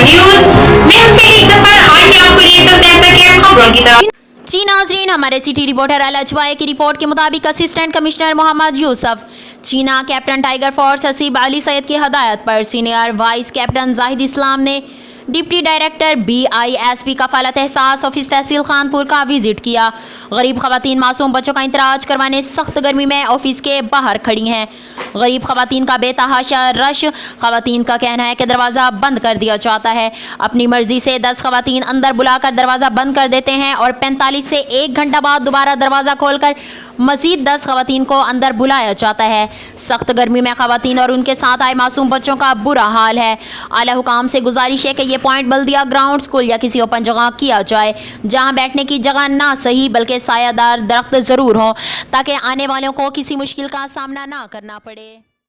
News मैं हूं एक सफर। आइए आपको ले चलते हैं तक खबरों की तरफ। जी नाजरीन, हमारे सिटी रिपोर्टर अलजवाए की रिपोर्ट के मुताबिक असिस्टेंट कमिश्नर मोहम्मद यूसुफ चीना captain tiger force Haseeb Ali Syed की हदायत पर सीनियर वाइस कैप्टन जाहिद इस्लाम ने डिप्टी डायरेक्टर BISP कफालत एहसास ऑफिस तहसील खानपुर का विजिट किया। गरीब खवातीन मासूम बच्चों का इंतराज करवाने सख्त गर्मी में ऑफिस के बाहर खड़ी हैं। गरीब खवातीन का बेतहाशा रश। खवातीन का कहना है कि दरवाज़ा बंद कर दिया जाता है। अपनी मर्जी से 10 खवातीन अंदर बुलाकर दरवाज़ा बंद कर देते हैं और 45 से 1 घंटा बाद दोबारा दरवाज़ा खोलकर मज़ीद 10 खवातीन को अंदर बुलाया जाता है। सख्त गर्मी में खवातीन और उनके साथ आए मासूम बच्चों का बुरा हाल है। आला हुकाम से गुजारिश है कि ये पॉइंट बल्दिया ग्राउंड, स्कूल या किसी ओपन जगह किया जाए, जहां बैठने की जगह ना सही बल्कि सायादार दरख्त ज़रूर हो, ताकि आने वालों को किसी मुश्किल का सामना ना करना पड़े।